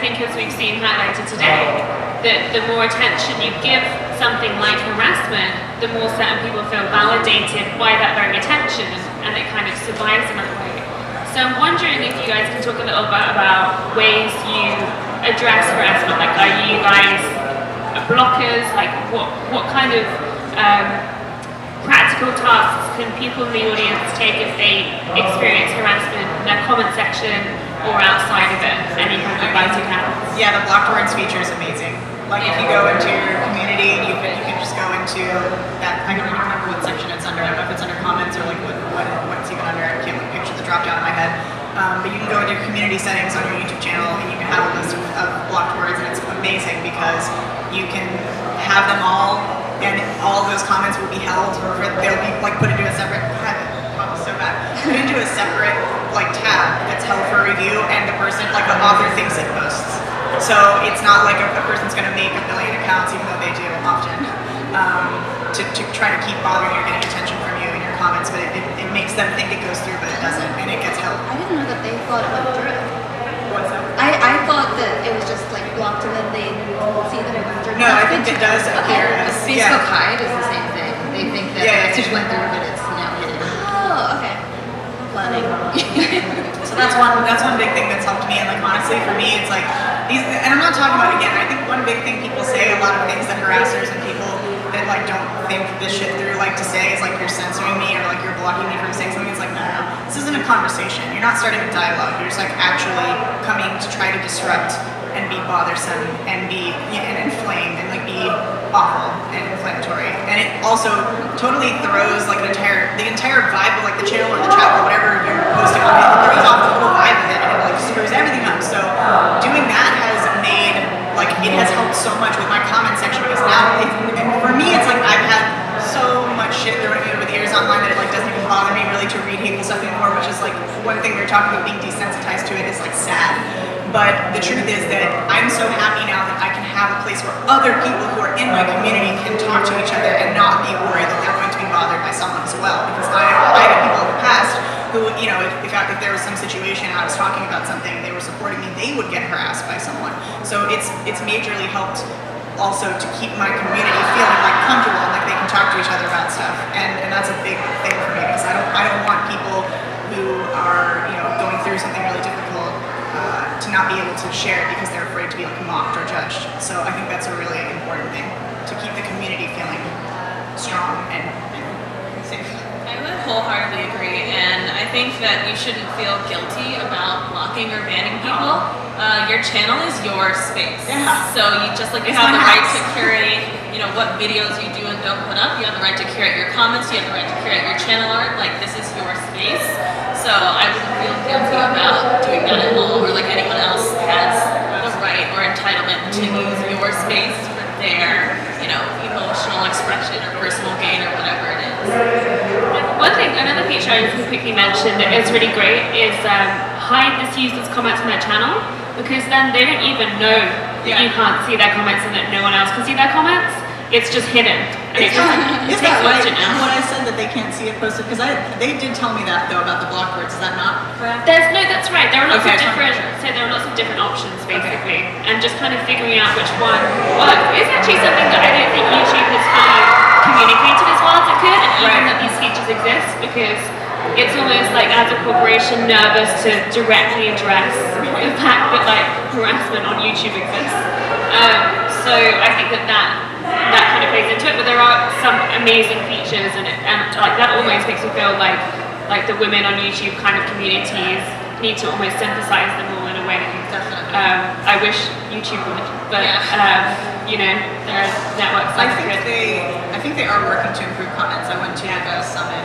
think as we've seen highlighted today, that the more attention you give something like harassment, the more certain people feel validated by that very attention, and it kind of survives in that way. So I'm wondering if you guys can talk a little bit about ways you address harassment. Like, are you guys blockers? Like, what kind of practical tasks can people in the audience take if they experience harassment in their comment section or outside of it? Any kind of advice you have? Yeah, the blocked words feature is amazing. Like, if you go into your community, you can just go into that. I don't remember what section it's under. I don't know if it's under comments or like what's even under. I can't picture the drop down in my head. But you can go into your community settings on your YouTube channel, and you can have a list of blocked words, and it's amazing because you can have them all, and all of those comments will be held, or they'll be like put into a separate. Put into a separate like tab that's held for review, and the person, like the author, thinks it posts. So it's not like a person's going to make a million accounts, even though they do often, to try to keep bothering you or getting attention from you in your comments. But it makes them think it goes through, but it doesn't, and it gets held. I didn't know that they thought it went through. What's that? I thought that it was just like blocked and then they see that it went through. No, I think it does appear as Facebook Hide is the same thing. They think that the message went through, but it's now hidden. Oh, okay. Planning. So that's one big thing that's helped me, and like honestly for me it's like these, and I'm not talking about it again, I think one big thing people say, a lot of things that harassers and people that like don't think this shit through like to say is like, you're censoring me or like you're blocking me from saying something. It's like, no, this isn't a conversation, you're not starting a dialogue, you're just like actually coming to try to disrupt and be bothersome and be and inflame and like be awful and inflammatory. And it also totally throws like the entire vibe of like the channel or the chat or whatever you're posting on it. It throws off the whole vibe of it, and it like screws everything up. So doing that has made, like, it has helped so much with my comment section, because now and for me it's like I've had so much shit thrown at me over the years online that it like doesn't even bother me really to read hateful stuff anymore, which is like one thing we were talking about, being desensitized to it is like sad. But the truth is that I'm so happy now that I can have a place where other people who are in my community can talk to each other and not be worried that they're going to be bothered by someone as well. Because I had people in the past who, you know, if there was some situation I was talking about something, they were supporting me, they would get harassed by someone. So it's majorly helped also to keep my community feeling like comfortable and like they can talk to each other about stuff. And that's a big thing for me, because I don't want people who are, you know, going through something really difficult to not be able to share it because they're afraid to be like mocked or judged. So I think that's a really important thing, to keep the community feeling strong and safe. I would wholeheartedly agree, and I think that you shouldn't feel guilty about blocking or banning people. Your channel is your space. Yeah. So you just like you have the right to curate, you know, what videos you do and don't put up. You have the right to curate your comments. You have the right to curate your channel art. Like, this is your space. So I wouldn't feel guilty about doing that at home, or like anyone else has the right or entitlement to use your space for their, you know, emotional expression or personal gain or whatever it is. One thing, another feature I just quickly mentioned that is really great is hide this user's comments on their channel, because then they don't even know that you can't see their comments and that no one else can see their comments. It's just hidden. And it Is that right? budget now. When I said that they can't see it posted, because they did tell me that though about the block words. Is that not correct? That's right. There are lots Okay, of different. So there are lots of different options basically, and just kind of figuring out which one works is actually something that I don't think YouTube has fully communicated as well as it could, and even that these features exist, because it's almost like as a corporation nervous to directly address the fact that like harassment on YouTube exists. So I think that kind of plays into it, but there are some amazing features, and like that almost makes me feel like the women on YouTube kind of communities need to almost synthesize them all in a way. Definitely. I wish YouTube would, but you know, there are networks I that think could. they are working to improve comments. I went to a summit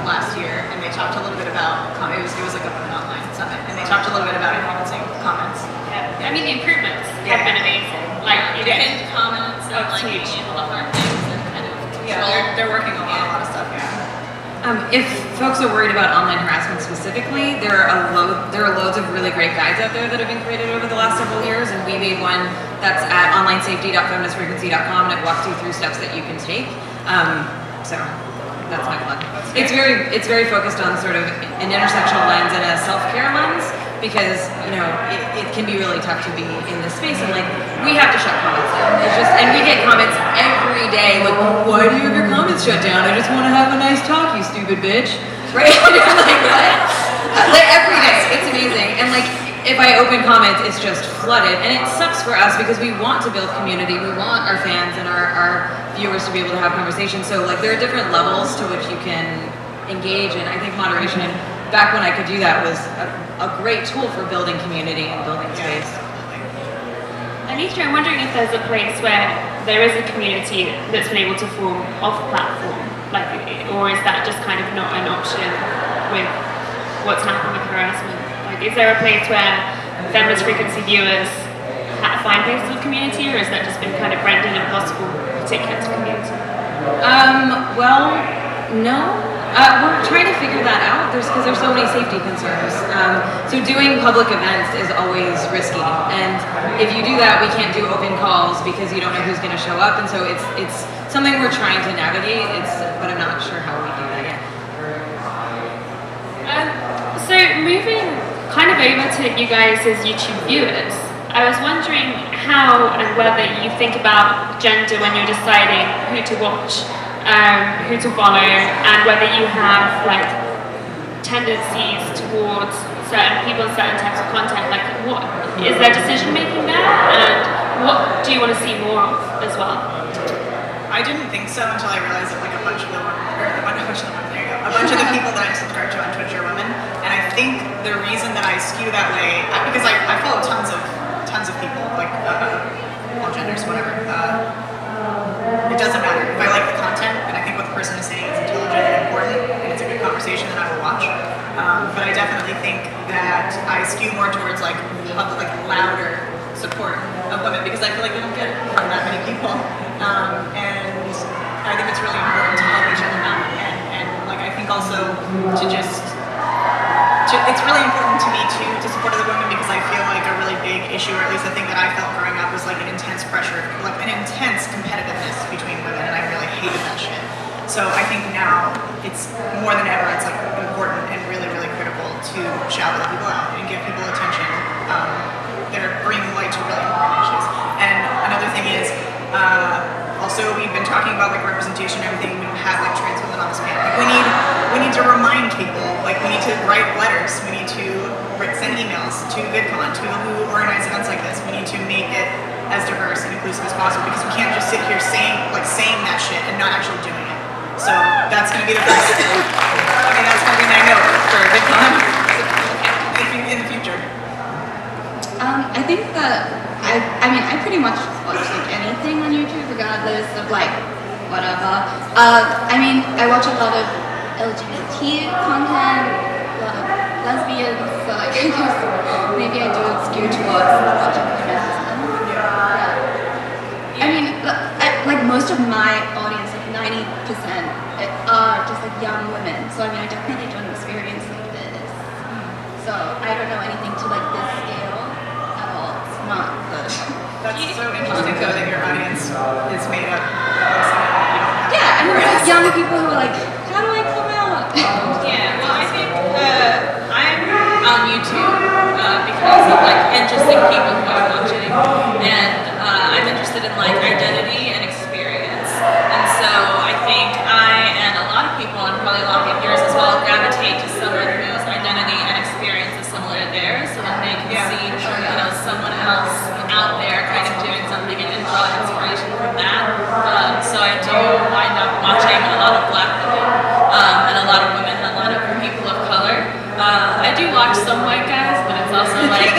last year, and they talked a little bit about it was like an online summit, and they talked a little bit about enhancing comments. Yeah. I mean, the improvements have been amazing. Like, you know, Pinned comments and like being huge. able to heart things and kind of control. Yeah, they're working on a lot of stuff. Yeah. If folks are worried about online harassment specifically, there are loads of really great guides out there that have been created over the last several years, and we made one that's at onlinesafety.feministfrequency.com, and it walks you through steps that you can take. So that's my plug. It's very focused on sort of an intersectional lens and a self-care lens, because it can be really tough to be in this space, and like we have to shut comments down. It's just, and we get comments every day like, why do you have your comments shut down? I just want to have a nice talk, you stupid bitch, right? And you're like, what? Like every day, it's amazing, and like if I open comments, it's just flooded, and it sucks for us because we want to build community, we want our fans and our viewers to be able to have conversations. So like there are different levels to which you can engage, and I think moderation, back when I could do that, was a great tool for building community and building space. Anita, I'm wondering if there's a place where there is a community that's been able to form off platform, like, or is that just kind of not an option with what's happened with harassment? Like, is there a place where feminist frequency viewers find places of community, or has that just been kind of rendered impossible, particular to community? Well, no. We're trying to figure that out. Because there's so many safety concerns. So doing public events is always risky, and if you do that, we can't do open calls because you don't know who's going to show up, and so it's something we're trying to navigate. But I'm not sure how we do that yet. So moving kind of over to you guys as YouTube viewers, I was wondering how and whether you think about gender when you're deciding who to watch, who to follow, and whether you have like tendencies towards certain people, certain types of content. Like, what is there decision making there, and what do you want to see more of as well? I didn't think so until I realized that like a bunch of the people that I'm subscribed to on Twitch are women, and I think the reason that I skew that way, because I follow tons of people, like all genders, whatever. It doesn't matter. If I like the content and I think what the person is saying is intelligent and important and it's a good conversation, then I will watch. But I definitely think that I skew more towards like louder support of women because I feel like we don't get it from that many people. And I think it's really important to help each other out. And like I think also it's really important to me too to support other women because I feel like a really big issue, or at least the thing that I felt growing up, was like an intense pressure, like an intense competitiveness between women, and I really hated that shit. So I think now it's more than ever, it's like important and really, really critical to shout other people out and give people attention that are bringing light to really important issues. And another thing is, also we've been talking about like representation and everything. We don't have like trans women on this panel. Like, we need to remind people. Like we need to write letters. We need to send emails to Vidcon, to who organize events like this. We need to make it as diverse and inclusive as possible because we can't just sit here saying that shit and not actually doing it. So that's going to be the first. I mean, that's going to be my note for Vidcon in the future. I think that I pretty much watch like anything on YouTube, regardless of like whatever. I mean, I watch a lot of LGBT content, a lot of lesbians, so like I guess maybe I do skew towards watching feminism. Yeah. I mean, like most of my audience, like 90%, are just like young women. So I mean, I definitely don't experience like this. So I don't know anything to like this scale at all. It's not good. That's so interesting though that your audience is made up. Yeah, I mean, like young people who are like, how do I come out? Yeah, well, I think I'm on YouTube because of like interesting people who I'm watching, and I'm interested in like identity and experience, and so I think I and a lot of people, and probably a lot of viewers as well, gravitate to someone whose identity and experience is similar to theirs, so that they can see someone else out there kind of doing something and draw inspiration from that. So I do wind up watching a lot of Black women and a lot of women and a lot of people of color. I do watch some white guys, but it's also like,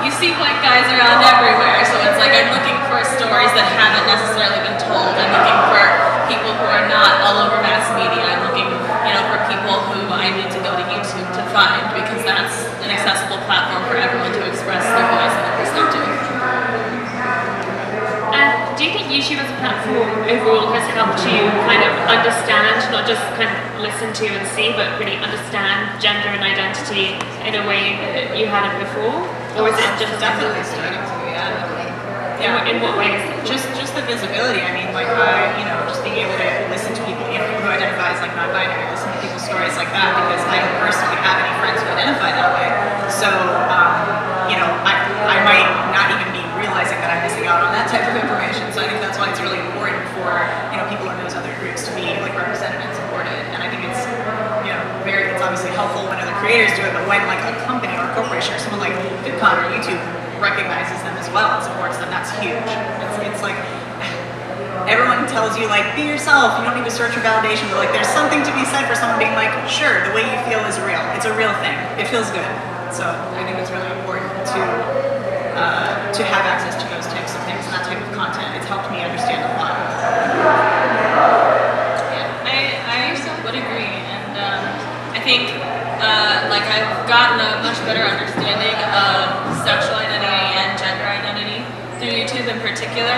you see white guys around everywhere, so it's like I'm looking for stories that haven't necessarily been told. I'm looking for people who are not all over mass media. I'm looking, for people who I need to go to YouTube to find, because that's an accessible platform for everyone to express their voice and their perspective. And do you think YouTube as a platform overall has helped you kind of understand, not just kind of listen to and see, but really understand gender and identity in a way that you hadn't before? Or is it just definitely starting to, yeah. In what ways? Just the visibility. I mean, like just being able to listen to people, who identify as like non-binary, listen to people's stories like that because I don't personally have any friends who identify that way. So, I might not even be realizing that I'm missing out on that type of information. So I think that's why it's really important for people in those other groups to be like represented and supported. And I think it's it's obviously helpful when other creators do it, but when like a company or a corporation or someone like Vidcon or YouTube recognizes them as well and supports them, that's huge. It's like everyone tells you like be yourself, you don't need to search for validation, but like there's something to be said for someone being like, sure, the way you feel is real. It's a real thing. It feels good. So I think it's really important to have access to those types of things and that type of content. It's helped me understand a lot. Yeah, I would agree, and I think I've gotten a much better understanding of sexual identity and gender identity through YouTube in particular.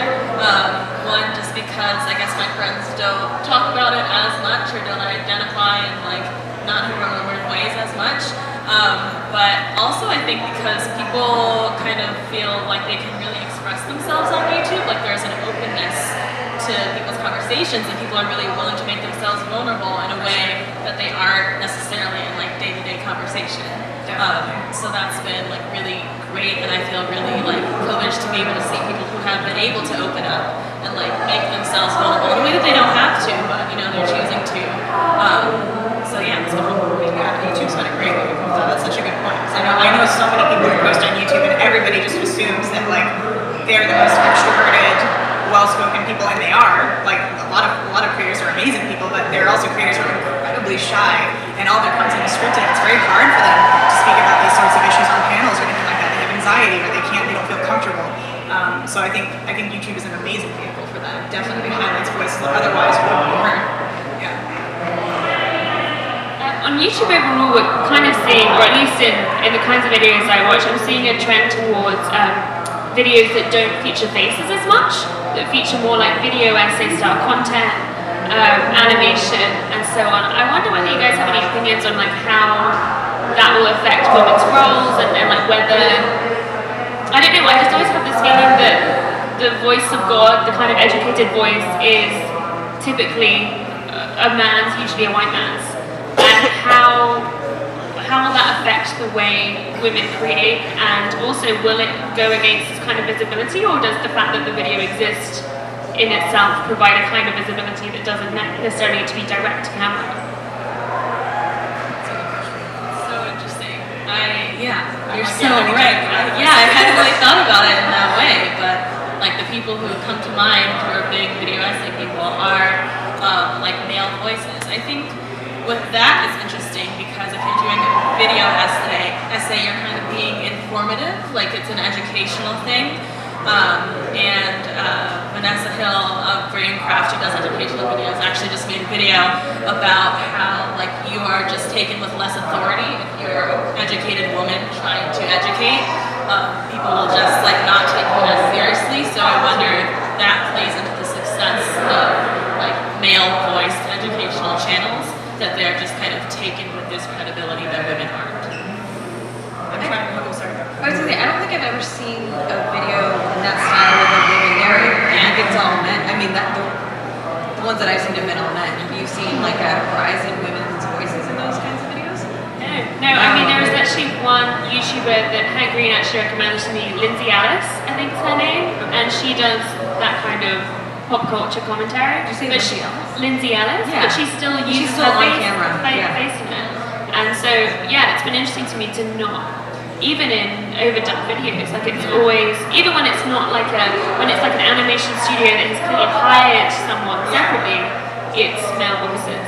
One, just because I guess my friends don't talk about it as much or don't identify in like non-heteronormative ways as much. But also I think because people kind of feel like they can really express themselves on YouTube, like there's an openness to people's conversations and people are really willing to make themselves vulnerable in a way that they aren't necessarily in like day-to-day conversation. So that's been like really great, and I feel really like privileged to be able to see people who have been able to open up and like make themselves vulnerable in a way that they don't have to, but they're choosing to. So yeah, it's been YouTube's been a great way to come to. That's such a good point. I know so many people who post on YouTube and everybody just assumes that like they're the most extroverted, well-spoken people, and they are. Like a lot of creators are amazing people, but there are also creators who are incredibly shy and all their content is scripted. It's very hard for them to speak about these sorts of issues on panels or anything like that. They have anxiety or they don't feel comfortable. So I think YouTube is an amazing vehicle for that. It definitely highlights voices that otherwise wouldn't be heard. On YouTube overall, we're kind of seeing, or at least in the kinds of videos I watch, I'm seeing a trend towards videos that don't feature faces as much, that feature more like video essay style content, animation, and so on. I wonder whether you guys have any opinions on like how that will affect women's roles and like whether, I don't know, I just always have this feeling that the voice of God, the kind of educated voice, is typically a man's, usually a white man's. And how will that affect the way women create, and also will it go against this kind of visibility, or does the fact that the video exists in itself provide a kind of visibility that doesn't necessarily need to be direct to camera? So interesting. You're so right. I hadn't really thought about it in that way, but like the people who come to mind for big video essay people are like male voices. I think with that is interesting because if you're doing a video essay, you're kind of being informative, like it's an educational thing. And Vanessa Hill of Braincraft, who does educational videos, actually just made a video about how like you are just taken with less authority if you're an educated woman trying to educate. People will just like not take you as seriously. So I wonder if that plays into the success of like male-voiced educational channels, that they're just kind of taken with this credibility that women aren't. I was gonna say, I don't think I've ever seen a video in that style with a women narrator. I think it's all men. I mean, the ones that I've seen have been all men. Have you seen like a rise in women's voices in those kinds of videos? No. I mean, there was actually one YouTuber that Hank Green actually recommended to me, Lindsay Ellis, I think is her name, and she does that kind of pop culture commentary. Did you say Lindsay Ellis? Lindsay Ellis, Yeah. but she still uses still her on face, camera. face in it. And so, yeah, it's been interesting to me to not, even in overdone videos, like it's always, even when it's not like when it's like an animation studio that has clearly hired someone separately, it's male voices.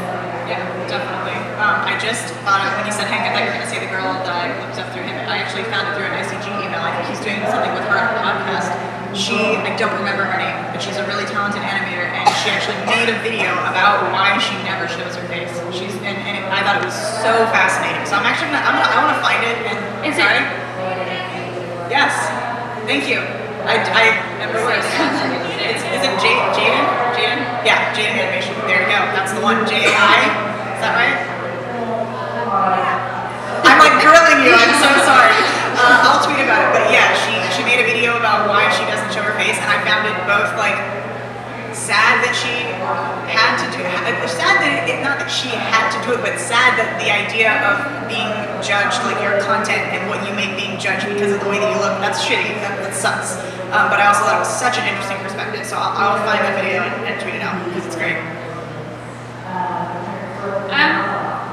Yeah, definitely. I just thought of, when you said Hank, I thought you were going to say the girl that I looked up through him. I actually found it through an ICG email. I think he's doing something with her on a podcast. I don't remember her name, but she's a really talented animator, and she actually made a video about why she never shows her face. I thought it was so fascinating. So I'm actually I want to find it. And Is sorry. it? Yes. Thank you. I remember what it is. Is it Jaden? Jaden? Yeah, Jaden Animation. There you go. That's the one. J-A-I. Is that right? I'm like grilling you. I'm so sorry. I'll tweet about it. But yeah, she made a video about why she doesn't show her face, and I found it both like sad that she had to do it. Sad that not that she had to do it, but sad that the idea of being judged, like your content and what you make being judged because of the way that you look, that's shitty. That sucks. But I also thought it was such an interesting perspective, so I'll find that video and tweet it out because it's great.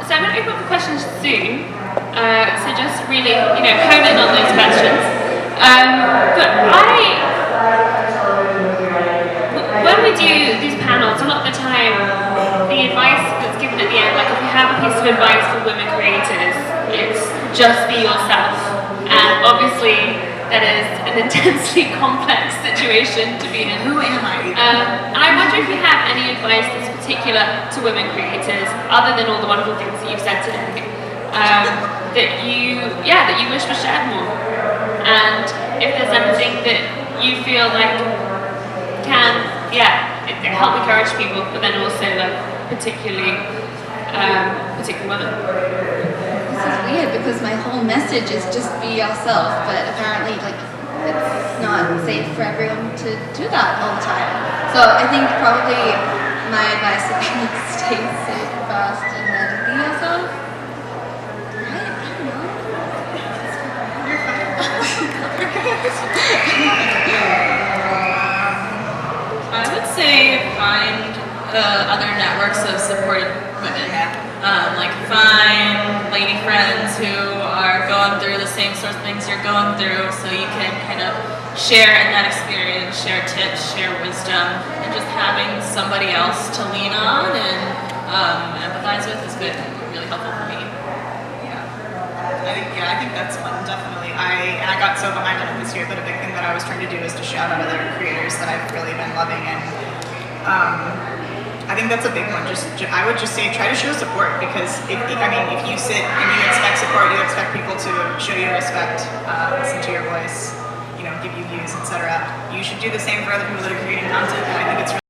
So I'm going to open up for questions soon. So just really, hone in on those questions. But when we do these panels, a lot of the time, the advice that's given at the end, like if you have a piece of advice for women creators, it's just be yourself. And obviously, that is an intensely complex situation to be in. Who am I? And I wonder if you have any advice that's particular to women creators, other than all the wonderful things that you've said today, that you wish was shared more. And if there's anything that you feel like can, help encourage people, but then also like particular women. This is weird because my whole message is just be yourself, but apparently like it's not safe for everyone to do that all the time. So I think probably my advice would be stay safe first and then be yourself. Right? I don't know. You're fine. I would say find other networks of supportive women. Like find lady friends who are going through the same sorts of things you're going through, so you can kind of share in that experience, share tips, share wisdom, and just having somebody else to lean on and empathize with has been really helpful for me. I think that's one, definitely. I got so behind on it this year, but a big thing that I was trying to do is to shout out other creators that I've really been loving, and I think that's a big one. I would just say try to show support, because if you sit and you expect support, you expect people to show you respect, listen to your voice, give you views, etc. You should do the same for other people that are creating content.